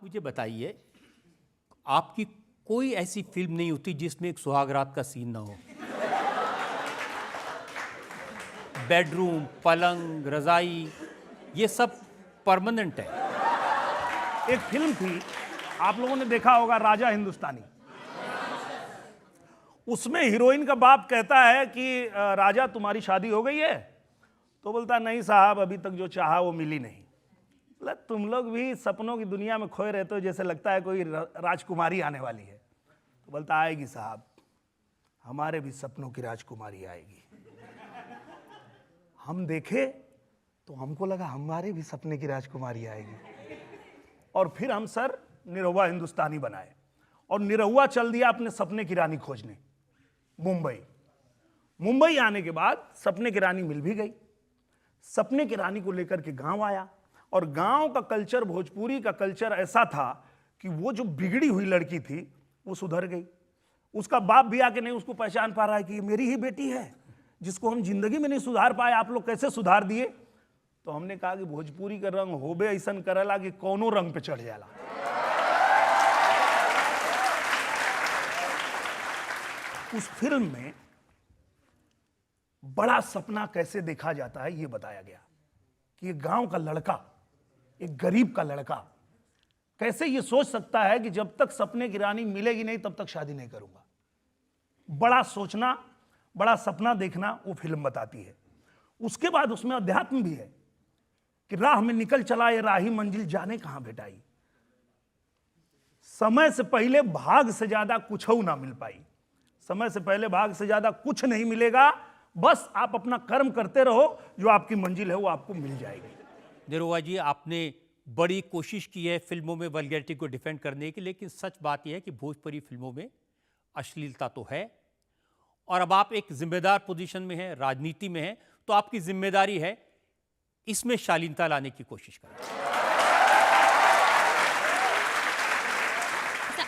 मुझे बताइए, आपकी कोई ऐसी फिल्म नहीं होती जिसमें एक सुहागरात का सीन ना हो? बेडरूम, पलंग, रजाई, ये सब परमानेंट है। एक फिल्म थी, आप लोगों ने देखा होगा, राजा हिंदुस्तानी। उसमें हीरोइन का बाप कहता है कि राजा तुम्हारी शादी हो गई है? तो बोलता नहीं साहब, अभी तक जो चाहा वो मिली नहीं। बोला तुम लोग भी सपनों की दुनिया में खोए रहते हो, जैसे लगता है कोई राजकुमारी आने वाली है। तो बोलता आएगी साहब, हमारे भी सपनों की राजकुमारी आएगी। हम देखे तो हमको लगा हमारे भी सपने की राजकुमारी आएगी, और फिर हम सर निरहुआ हिंदुस्तानी बनाए और निरहुआ चल दिया अपने सपने की रानी खोजने मुंबई आने के बाद सपने की रानी मिल भी गई। सपने की रानी को लेकर के गांव आया, और गांव का कल्चर, भोजपुरी का कल्चर ऐसा था कि वो जो बिगड़ी हुई लड़की थी वो सुधर गई। उसका बाप भी आके नहीं उसको पहचान पा रहा है कि ये मेरी ही बेटी है जिसको हम जिंदगी में नहीं सुधार पाए, आप लोग कैसे सुधार दिए? तो हमने कहा कि भोजपुरी का रंग होबे ऐसन करेला कि कौनो रंग पे चढ़ जाला। उस फिल्म में बड़ा सपना कैसे देखा जाता है ये बताया गया कि एक गांव का लड़का, एक गरीब का लड़का कैसे ये सोच सकता है कि जब तक सपने की रानी मिलेगी नहीं तब तक शादी नहीं करूंगा। बड़ा सोचना, बड़ा सपना देखना वो फिल्म बताती है। उसके बाद उसमें अध्यात्म भी है कि राह में निकल चला ये राही मंजिल जाने कहां भेटाई। समय से पहले भाग से ज्यादा कुछ ना मिल पाई। समय से पहले भाग से ज्यादा कुछ नहीं मिलेगा, बस आप अपना कर्म करते रहो, जो आपकी मंजिल है वो आपको मिल जाएगी। निरहुआ जी, आपने बड़ी कोशिश की है फिल्मों में वल्गैरिटी को डिफेंड करने की, लेकिन सच बात यह है कि भोजपुरी फिल्मों में अश्लीलता तो है, और अब आप एक जिम्मेदार पोजीशन में हैं, राजनीति में हैं, तो आपकी जिम्मेदारी है इसमें शालीनता लाने की कोशिश करें।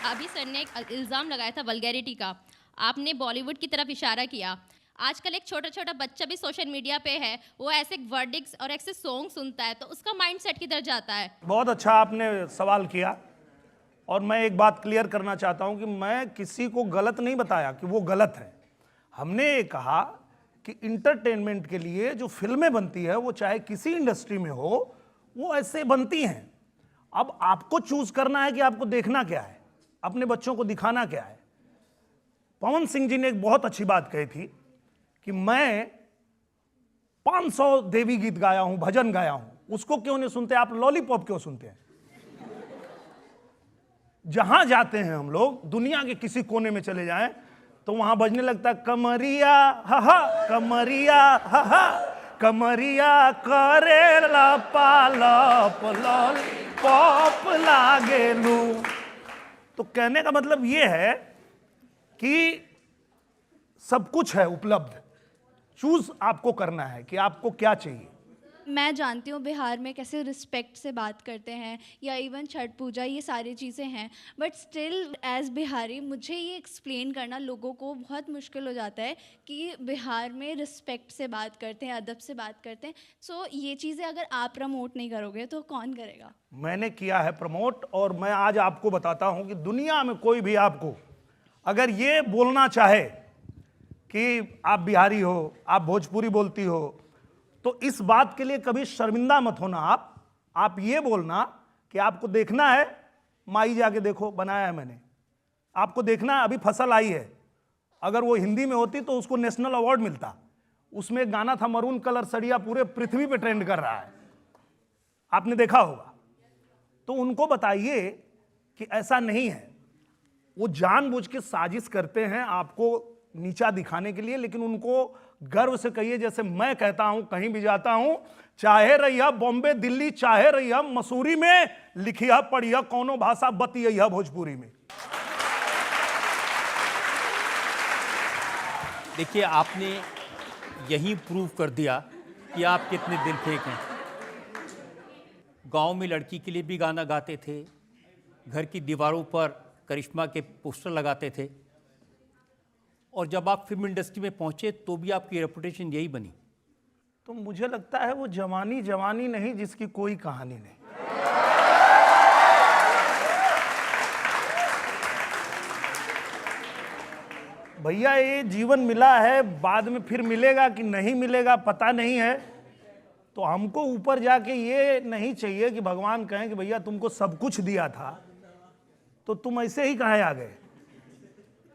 अभी सर ने एक इल्ज़ाम लगाया था वल्गैरिटी का, आपने बॉलीवुड की तरफ इशारा किया। आजकल एक छोटा छोटा बच्चा भी सोशल मीडिया पे है, वो ऐसे वर्डिक्स और ऐसे सॉन्ग सुनता है, तो उसका माइंडसेट किधर जाता है? बहुत अच्छा आपने सवाल किया, और मैं एक बात क्लियर करना चाहता हूं कि मैं किसी को गलत नहीं बताया कि वो गलत है। हमने ये कहा कि इंटरटेनमेंट के लिए जो फिल्में बनती है वो चाहे किसी इंडस्ट्री में हो, वो ऐसे बनती हैं। अब आपको चूज करना है कि आपको देखना क्या है, अपने बच्चों को दिखाना क्या है। पवन सिंह जी ने एक बहुत अच्छी बात कही थी कि मैं 500 देवी गीत गाया हूं, भजन गाया हूं, उसको क्यों नहीं सुनते आप? लॉलीपॉप क्यों सुनते हैं? जहां जाते हैं हम लोग, दुनिया के किसी कोने में चले जाएं तो वहां बजने लगता है कमरिया हा हा, कमरिया हा हा, कमरिया करे लपालप लॉलीपॉप लागेलू। तो कहने का मतलब ये है कि सब कुछ है उपलब्ध, चूज आपको करना है कि आपको क्या चाहिए। मैं जानती हूँ बिहार में कैसे रिस्पेक्ट से बात करते हैं, या इवन छठ पूजा, ये सारी चीज़ें हैं, बट स्टिल एज बिहारी मुझे ये एक्सप्लेन करना लोगों को बहुत मुश्किल हो जाता है कि बिहार में रिस्पेक्ट से बात करते हैं, अदब से बात करते हैं। सो ये चीज़ें अगर आप प्रमोट नहीं करोगे तो कौन करेगा? मैंने किया है प्रमोट, और मैं आज आपको बताता हूँ कि दुनिया में कोई भी आपको अगर ये बोलना चाहे कि आप बिहारी हो, आप भोजपुरी बोलती हो, तो इस बात के लिए कभी शर्मिंदा मत होना। आप ये बोलना कि आपको देखना है, माई जाके देखो, बनाया है मैंने, आपको देखना है, अभी फसल आई है। अगर वो हिंदी में होती तो उसको नेशनल अवार्ड मिलता। उसमें एक गाना था मरून कलर सड़िया, पूरे पृथ्वी पे ट्रेंड कर रहा है, आपने देखा होगा। तो उनको बताइए कि ऐसा नहीं है, वो जानबूझ के साजिश करते हैं आपको नीचा दिखाने के लिए, लेकिन उनको गर्व से कहिए, जैसे मैं कहता हूं कहीं भी जाता हूं, चाहे रहिया बॉम्बे दिल्ली, चाहे रहिया मसूरी में, लिखिया पढ़िया कौनो भाषा, बतिया भोजपुरी में। देखिए, आपने यही प्रूव कर दिया कि आप कितने दिल फेंक हैं। गांव में लड़की के लिए भी गाना गाते थे, घर की दीवारों पर करिश्मा के पोस्टर लगाते थे, और जब आप फिल्म इंडस्ट्री में पहुंचे तो भी आपकी रेपुटेशन यही बनी। तो मुझे लगता है वो जवानी जवानी नहीं जिसकी कोई कहानी नहीं। भैया ये जीवन मिला है, बाद में फिर मिलेगा कि नहीं मिलेगा पता नहीं है। तो हमको ऊपर जाके ये नहीं चाहिए कि भगवान कहें कि भैया तुमको सब कुछ दिया था तो तुम ऐसे ही कहाँ आ गए।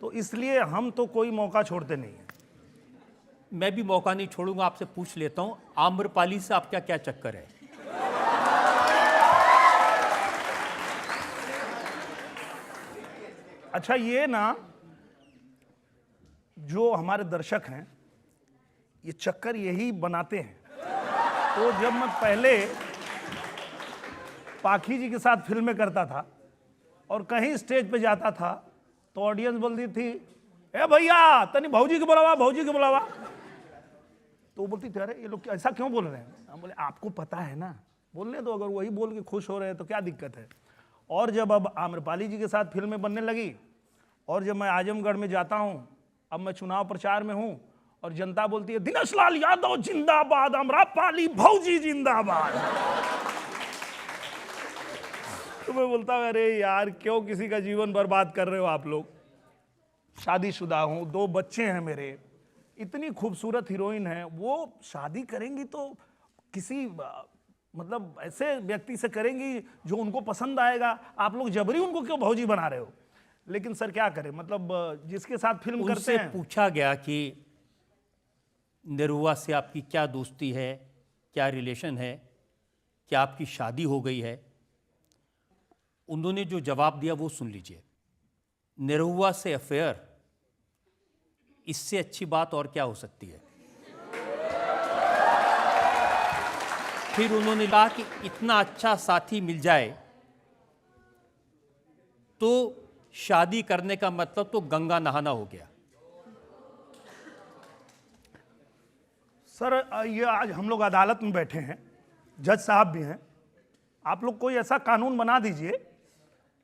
तो इसलिए हम तो कोई मौका छोड़ते नहीं है। मैं भी मौका नहीं छोड़ूंगा, आपसे पूछ लेता हूं, आम्रपाली से आपका क्या चक्कर है? अच्छा, ये ना जो हमारे दर्शक हैं ये चक्कर यही बनाते हैं। तो जब मैं पहले पाखी जी के साथ फिल्में करता था और कहीं स्टेज पे जाता था तो ऑडियंस बोलती थी, ए भैया तनी भौजी को बुलावा, भौजी को बुलावा। तो वो बोलती थी, अरे ये लोग ऐसा क्यों बोल रहे हैं? हम बोले आपको पता है ना, बोलने दो, अगर वही बोल के खुश हो रहे हैं तो क्या दिक्कत है। और जब अब आम्रपाली जी के साथ फिल्में बनने लगी और जब मैं आजमगढ़ में जाता हूं, अब मैं चुनाव प्रचार में हूं और जनता बोलती है दिनेश लाल यादव जिंदाबाद, आम्रपाली भौजी जिंदाबाद। तो मैं बोलता हूं, अरे यार क्यों किसी का जीवन बर्बाद कर रहे हो आप लोग। शादीशुदा हूं, 2 बच्चे हैं मेरे, इतनी खूबसूरत हीरोइन है, वो शादी करेंगी तो किसी मतलब ऐसे व्यक्ति से करेंगी जो उनको पसंद आएगा। आप लोग जबरी उनको क्यों भौजी बना रहे हो? लेकिन सर क्या करें, मतलब जिसके साथ फिल्म करते उनसे हैं। पूछा गया कि निरहुआ से आपकी क्या दोस्ती है, क्या रिलेशन है, क्या आपकी शादी हो गई है? उन्होंने जो जवाब दिया वो सुन लीजिए। निरहुआ से अफेयर, इससे अच्छी बात और क्या हो सकती है? फिर उन्होंने कहा कि इतना अच्छा साथी मिल जाए तो शादी करने का मतलब तो गंगा नहाना हो गया। सर ये आज हम लोग अदालत में बैठे हैं, जज साहब भी हैं, आप लोग कोई ऐसा कानून बना दीजिए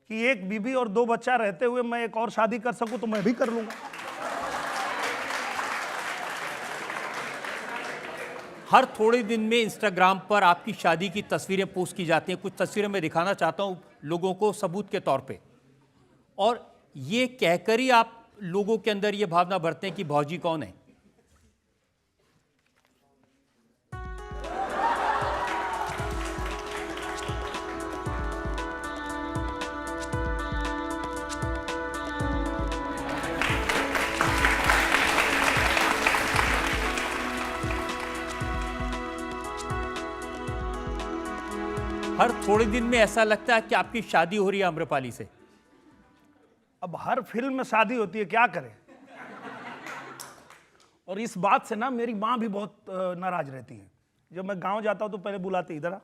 कि एक बीवी और 2 बच्चा रहते हुए मैं एक और शादी कर सकूं तो मैं भी कर लूंगा। हर थोड़े दिन में इंस्टाग्राम पर आपकी शादी की तस्वीरें पोस्ट की जाती हैं। कुछ तस्वीरें मैं दिखाना चाहता हूं लोगों को सबूत के तौर पे, और ये कहकर ही आप लोगों के अंदर ये भावना भरते हैं कि भौजी कौन है। हर थोड़े दिन में ऐसा लगता है कि आपकी शादी हो रही है आम्रपाली से। अब हर फिल्म में शादी होती है, क्या करें। और इस बात से ना मेरी माँ भी बहुत नाराज रहती है। जब मैं गांव जाता हूं तो पहले बुलाते इधर आ,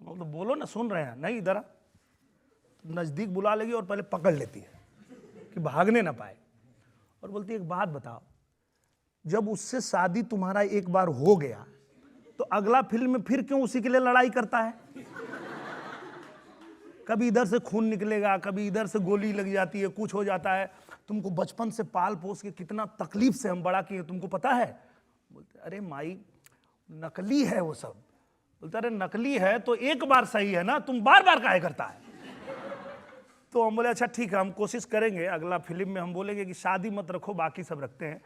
तो मैं बोलो ना सुन रहे हैं, नहीं इधर आ, तो नजदीक बुला लेगी और पहले पकड़ लेती है कि भागने ना पाए, और बोलती है एक बात बताओ, जब उससे शादी तुम्हारा एक बार हो गया तो अगला फिल्म में फिर क्यों उसी के लिए लड़ाई करता है? कभी इधर से खून निकलेगा, कभी इधर से गोली लग जाती है, कुछ हो जाता है। तुमको बचपन से पाल पोस के कितना तकलीफ से हम बड़ा किए, तुमको पता है? बोलते अरे माई नकली है वो सब। बोलते अरे नकली है तो एक बार सही है ना, तुम बार बार काहे करता है? तो हम बोले अच्छा ठीक है, हम कोशिश करेंगे, अगला फिल्म में हम बोलेंगे कि शादी मत रखो, बाकी सब रखते हैं।